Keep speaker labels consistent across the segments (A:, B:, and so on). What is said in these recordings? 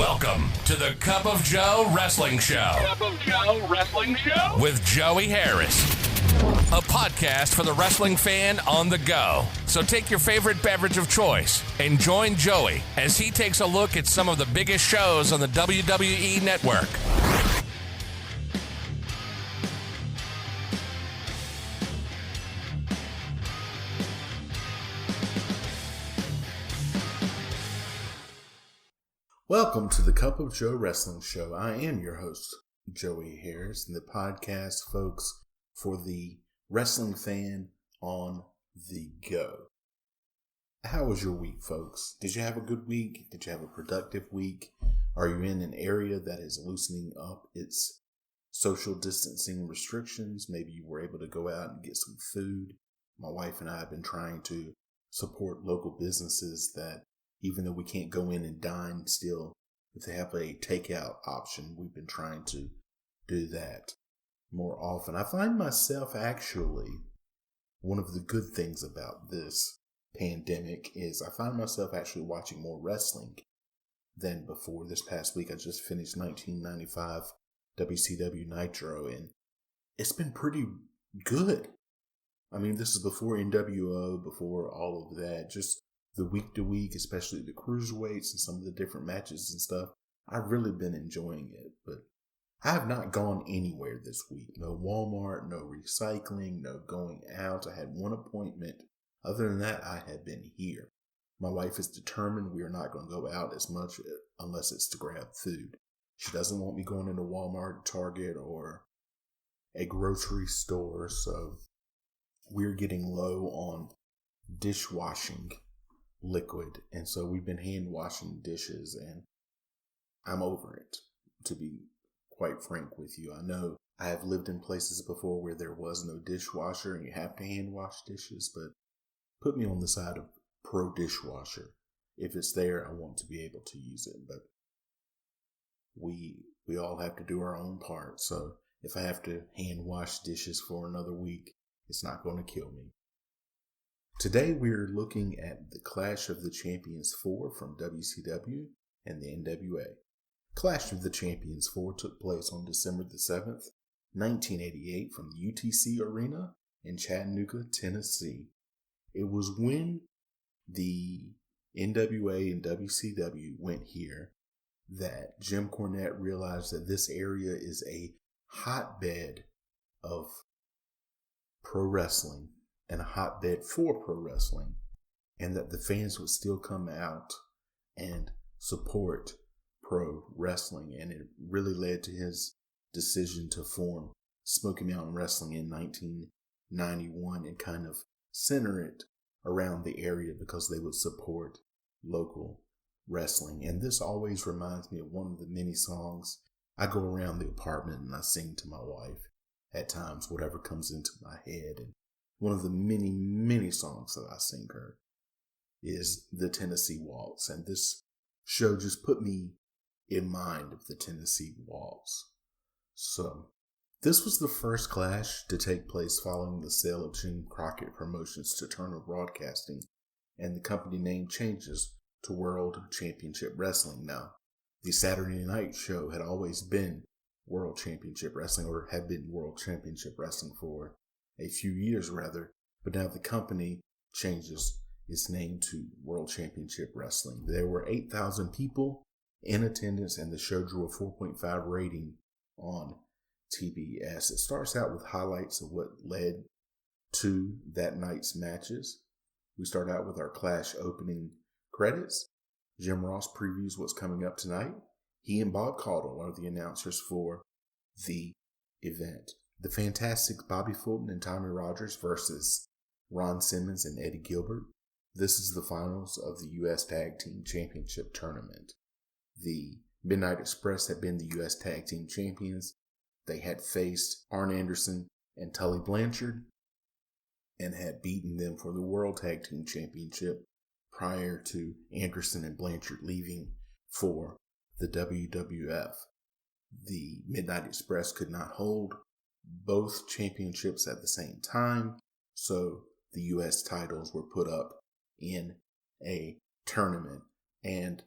A: Welcome to the Cup of Joe Wrestling Show.
B: Cup of Joe Wrestling Show?
A: With Joey Harris. A podcast for the wrestling fan on the go. So take your favorite beverage of choice and join Joey as he takes a look at some of the biggest shows on the WWE Network.
C: Welcome to the Cup of Joe Wrestling Show. I am your host, Joey Harris, and the podcast, folks, for the wrestling fan on the go. How was your week, folks? Did you have a good week? Did you have a productive week? Are you in an area that is loosening up its social distancing restrictions? Maybe you were able to go out and get some food. My wife and I have been trying to support local businesses that, even though we can't go in and dine still, if they have a takeout option, we've been trying to do that more often. I find myself actually, one of the good things about this pandemic is I find myself actually watching more wrestling than before. This past week, I just finished 1995 WCW Nitro, and it's been pretty good. I mean, this is before NWO, before all of that, just the week to week, especially the cruiserweights and some of the different matches and stuff. I've really been enjoying it, but I have not gone anywhere this week. No Walmart, no recycling, no going out. I had one appointment. Other than that, I have been here. My wife is determined we are not going to go out as much unless it's to grab food. She doesn't want me going into Walmart, Target, or a grocery store, so we're getting low on dishwashing liquid, and so we've been hand washing dishes, and I'm over it, to be quite frank with you. I know I have lived in places before where there was no dishwasher and you have to hand wash dishes, but put me on the side of pro dishwasher. If it's there, I want to be able to use it, but we all have to do our own part. So if I have to hand wash dishes for another week, it's not going to kill me. Today we're looking at the Clash of the Champions 4 from WCW and the NWA. Clash of the Champions 4 took place on December the 7th, 1988 from the UTC Arena in Chattanooga, Tennessee. It was when the NWA and WCW went here that Jim Cornette realized that this area is a hotbed of pro wrestling and a hotbed for pro wrestling, and that the fans would still come out and support pro wrestling. And it really led to his decision to form Smoky Mountain Wrestling in 1991 and kind of center it around the area because they would support local wrestling. And this always reminds me of one of the many songs I go around the apartment and I sing to my wife at times, whatever comes into my head. And one of the many, many songs that I sing her is the Tennessee Waltz. And this show just put me in mind of the Tennessee Waltz. So this was the first clash to take place following the sale of Jim Crockett Promotions to Turner Broadcasting, and the company name changes to World Championship Wrestling. Now, the Saturday night show had always been World Championship Wrestling, or had been World Championship Wrestling for a few years rather, but now the company changes its name to World Championship Wrestling. There were 8,000 people in attendance, and the show drew a 4.5 rating on TBS. It starts out with highlights of what led to that night's matches. We start out with our Clash opening credits. Jim Ross previews what's coming up tonight. He and Bob Caudle are the announcers for the event. The fantastic Bobby Fulton and Tommy Rogers versus Ron Simmons and Eddie Gilbert. This is the finals of the U.S. Tag Team Championship Tournament. The Midnight Express had been the U.S. Tag Team Champions. They had faced Arn Anderson and Tully Blanchard and had beaten them for the World Tag Team Championship prior to Anderson and Blanchard leaving for the WWF. The Midnight Express could not hold both championships at the same time, so the U.S. titles were put up in a tournament. And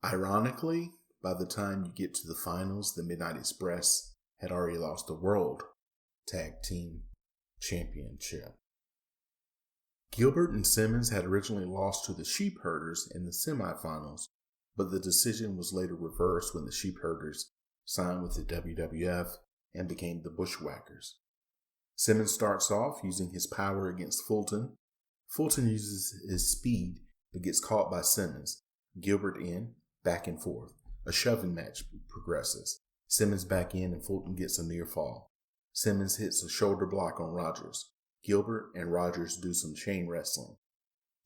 C: Ironically, by the time you get to the finals, the Midnight Express had already lost the World Tag Team Championship. Gilbert and Simmons had originally lost to the Sheepherders in the semifinals, but the decision was later reversed when the Sheepherders signed with the WWF and became the Bushwhackers. Simmons starts off using his power against Fulton. Fulton uses his speed but gets caught by Simmons. Gilbert in, back and forth. A shoving match progresses. Simmons back in and Fulton gets a near fall. Simmons hits a shoulder block on Rogers. Gilbert and Rogers do some chain wrestling.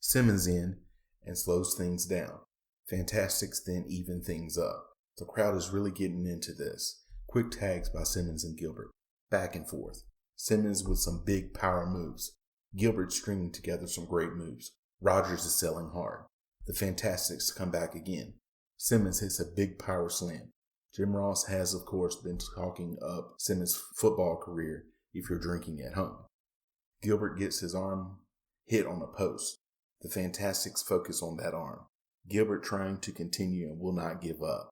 C: Simmons in and slows things down. Fantastics then even things up. The crowd is really getting into this. Quick tags by Simmons and Gilbert. Back and forth. Simmons with some big power moves. Gilbert stringing together some great moves. Rogers is selling hard. The Fantastics come back again. Simmons hits a big power slam. Jim Ross has, of course, been talking up Simmons' football career if you're drinking at home. Gilbert gets his arm hit on a post. The Fantastics focus on that arm. Gilbert trying to continue and will not give up.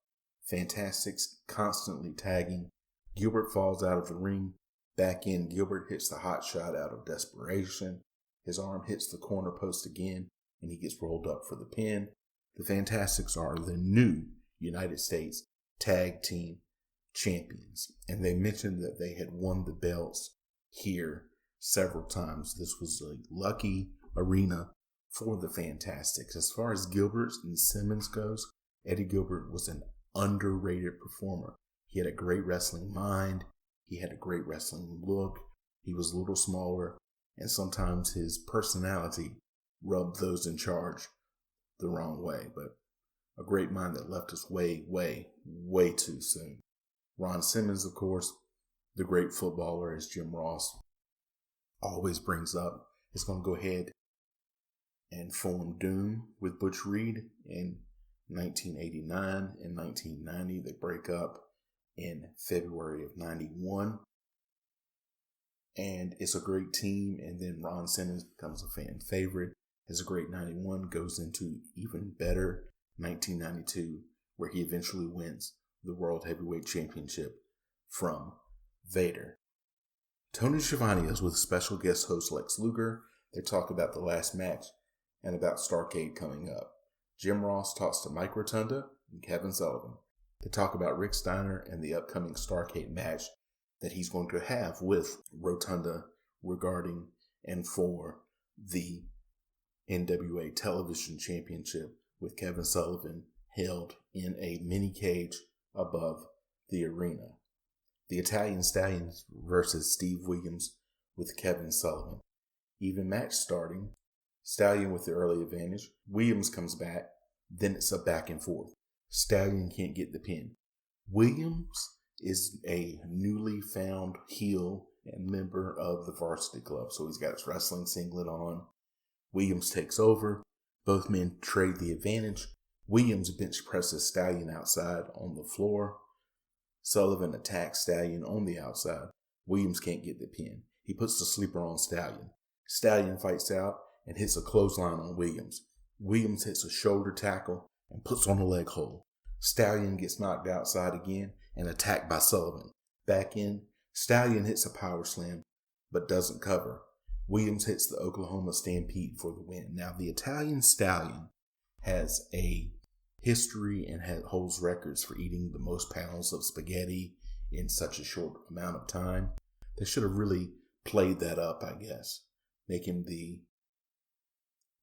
C: Fantastics constantly tagging. Gilbert falls out of the ring. Back in, Gilbert hits the hot shot out of desperation. His arm hits the corner post again, and he gets rolled up for the pin. The Fantastics are the new United States Tag Team Champions, and they mentioned that they had won the belts here several times. This was a lucky arena for the Fantastics. As far as Gilbert and Simmons goes, Eddie Gilbert was an underrated performer. He had a great wrestling mind. He had a great wrestling look. He was a little smaller, and sometimes his personality rubbed those in charge the wrong way, but a great mind that left us way too soon. Ron Simmons, of course, the great footballer, as Jim Ross always brings up, is going to go ahead and form Doom with Butch Reed in 1989 and 1990. They break up in February of 91. And it's a great team. And then Ron Simmons becomes a fan favorite. Has a great 91, goes into even better 1992, where he eventually wins the World Heavyweight Championship from Vader. Tony Schiavone is with special guest host Lex Luger. They talk about the last match and about Starrcade coming up. Jim Ross talks to Mike Rotunda and Kevin Sullivan. They talk about Rick Steiner and the upcoming Starrcade match that he's going to have with Rotunda regarding and for the NWA Television Championship, with Kevin Sullivan held in a mini cage above the arena. The Italian Stallion versus Steve Williams with Kevin Sullivan. Even match starting. Stallion with the early advantage. Williams comes back. Then it's a back and forth. Stallion can't get the pin. Williams is a newly found heel and member of the Varsity Club. So he's got his wrestling singlet on. Williams takes over. Both men trade the advantage. Williams bench presses Stallion outside on the floor. Sullivan attacks Stallion on the outside. Williams can't get the pin. He puts the sleeper on Stallion. Stallion fights out and hits a clothesline on Williams. Williams hits a shoulder tackle and puts on a leg hold. Stallion gets knocked outside again and attacked by Sullivan. Back in, Stallion hits a power slam but doesn't cover. Williams hits the Oklahoma Stampede for the win. Now, the Italian Stallion has a history and holds records for eating the most pounds of spaghetti in such a short amount of time. They should have really played that up, I guess. Make him the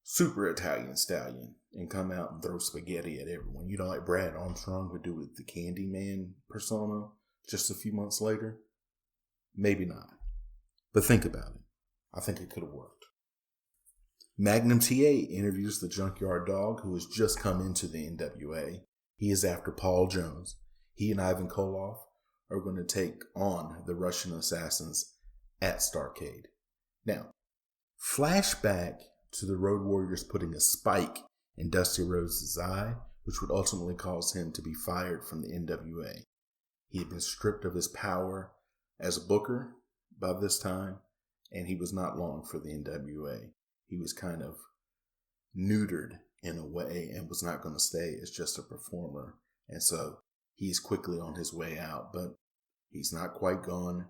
C: super Italian Stallion and come out and throw spaghetti at everyone. You know, like Brad Armstrong would do with the Candyman persona just a few months later. Maybe not. But think about it. I think it could have worked. Magnum TA interviews the Junkyard Dog, who has just come into the NWA. He is after Paul Jones. He and Ivan Koloff are going to take on the Russian assassins at Starrcade. Now, flashback to the Road Warriors putting a spike in Dusty Rhodes' eye, which would ultimately cause him to be fired from the NWA. He had been stripped of his power as a booker by this time, and he was not long for the NWA. He was kind of neutered in a way and was not going to stay as just a performer. And so he's quickly on his way out, but he's not quite gone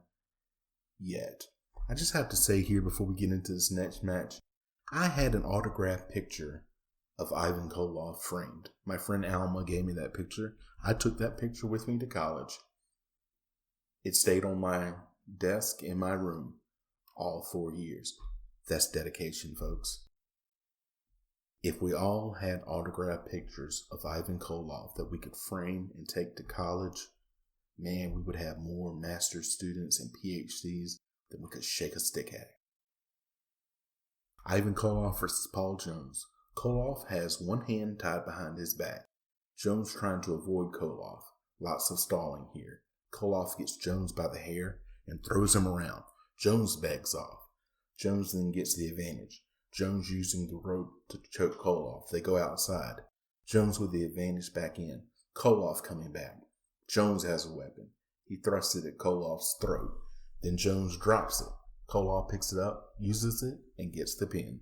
C: yet. I just have to say here before we get into this next match, I had an autographed picture of Ivan Koloff framed. My friend Alma gave me that picture. I took that picture with me to college. It stayed on my desk in my room all 4 years. That's dedication, folks. If we all had autographed pictures of Ivan Koloff that we could frame and take to college, man, we would have more master's students and PhDs than we could shake a stick at. Ivan Koloff versus Paul Jones. Koloff has one hand tied behind his back. Jones trying to avoid Koloff. Lots of stalling here. Koloff gets Jones by the hair and throws him around. Jones begs off. Jones then gets the advantage. Jones using the rope to choke Koloff. They go outside. Jones with the advantage back in. Koloff coming back. Jones has a weapon. He thrusts it at Koloff's throat. Then Jones drops it. Koloff picks it up, uses it, and gets the pin.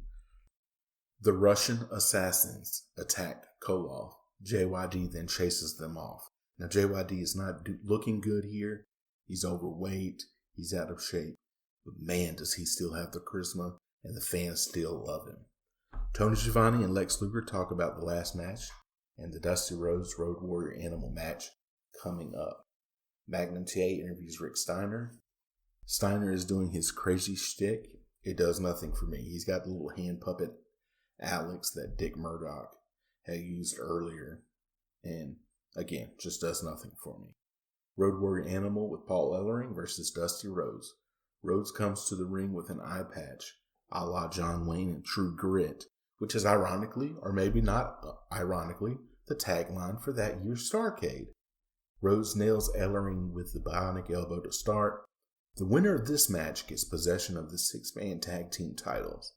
C: The Russian assassins attack Koloff. JYD then chases them off. Now JYD is not looking good here. He's overweight. He's out of shape. But man, does he still have the charisma, and the fans still love him. Tony Schiavone and Lex Luger talk about the last match and the Dusty Rhodes Road Warrior Animal match coming up. Magnum TA interviews Rick Steiner. Steiner is doing his crazy shtick. It does nothing for me. He's got the little hand puppet Alex that Dick Murdoch had used earlier. And again, just does nothing for me. Road Warrior Animal with Paul Ellering versus Dusty Rhodes. Rhodes comes to the ring with an eye patch, a la John Wayne and True Grit, which is ironically, or maybe not ironically, the tagline for that year's Starrcade. Rhodes nails Ellering with the bionic elbow to start. The winner of this match gets possession of the 6-man tag team titles.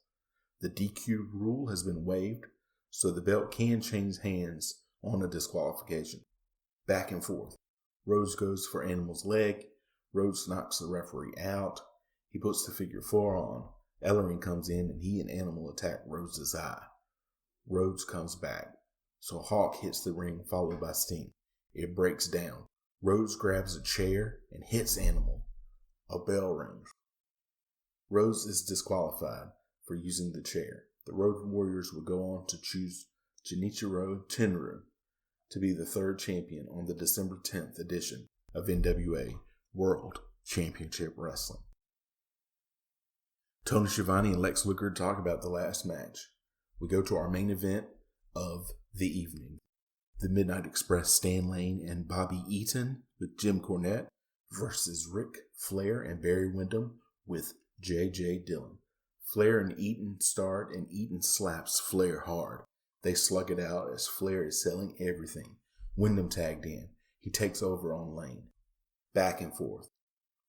C: The DQ rule has been waived, so the belt can change hands on a disqualification. Back and forth. Rhodes goes for Animal's leg. Rhodes knocks the referee out. He puts the figure 4 on. Ellering comes in and he and Animal attack Rhodes' eye. Rhodes comes back. So Hawk hits the ring followed by Sting. It breaks down. Rhodes grabs a chair and hits Animal. A bell rings. Rhodes is disqualified for using the chair. The Road Warriors will go on to choose Genichiro Tenryu to be the 3rd champion on the December 10th edition of NWA World Championship Wrestling. Tony Schiavone and Lex Luger talk about the last match. We go to our main event of the evening. The Midnight Express Stan Lane and Bobby Eaton with Jim Cornette versus Ric Flair and Barry Windham with J.J. Dillon. Flair and Eaton start, and Eaton slaps Flair hard. They slug it out as Flair is selling everything. Windham tagged in. He takes over on Lane. Back and forth.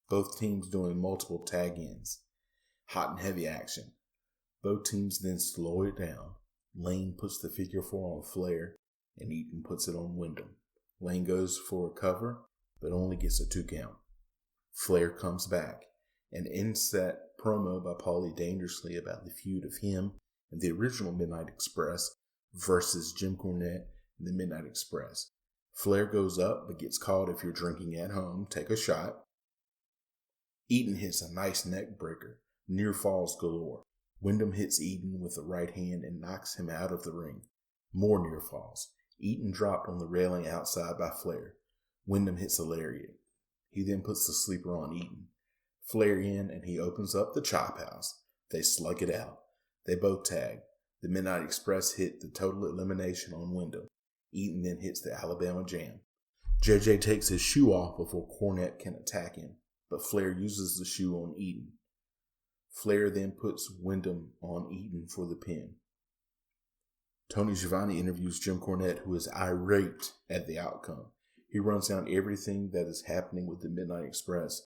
C: Both teams doing multiple tag-ins. Hot and heavy action. Both teams then slow it down. Lane puts the figure 4 on Flair, and Eaton puts it on Windham. Lane goes for a cover, but only gets a 2 count. Flair comes back. An inset promo by Paulie Dangerously about the feud of him and the original Midnight Express versus Jim Cornette and the Midnight Express. Flair goes up but gets called if you're drinking at home. Take a shot. Eaton hits a nice neck breaker. Near falls galore. Windham hits Eaton with the right hand and knocks him out of the ring. More near falls. Eaton dropped on the railing outside by Flair. Windham hits a lariat. He then puts the sleeper on Eaton. Flair in and he opens up the chop house. They slug it out. They both tag. The Midnight Express hit the total elimination on Windham. Eaton then hits the Alabama Jam. JJ takes his shoe off before Cornette can attack him, but Flair uses the shoe on Eaton. Flair then puts Windham on Eaton for the pin. Tony Schiavone interviews Jim Cornette, who is irate at the outcome. He runs down everything that is happening with the Midnight Express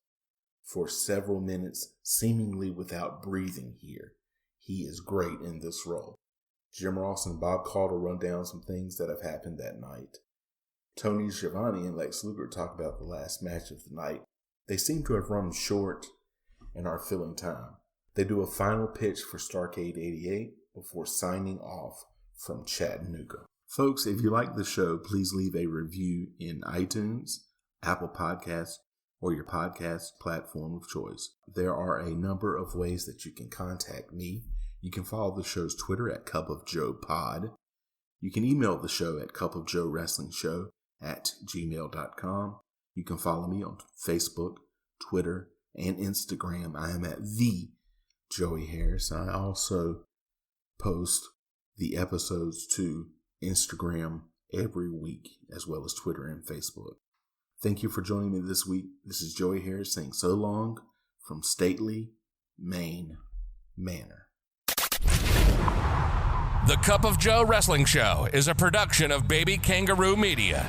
C: for several minutes, seemingly without breathing here. He is great in this role. Jim Ross and Bob Calder run down some things that have happened that night. Tony Schiavone and Lex Luger talk about the last match of the night. They seem to have run short and are filling time. They do a final pitch for Starrcade 88 before signing off from Chattanooga. Folks, if you like the show, please leave a review in iTunes, Apple Podcasts, or your podcast platform of choice. There are a number of ways that you can contact me. You can follow the show's Twitter at Cup of Joe Pod. You can email the show at cupofjoewrestlingshow@gmail.com. You can follow me on Facebook, Twitter, and Instagram. I am at the Joey Harris. I also post the episodes to Instagram every week, as well as Twitter and Facebook. Thank you for joining me this week. This is Joey Harris saying so long from stately Maine Manor.
A: The Cup of Joe Wrestling Show is a production of Baby Kangaroo Media.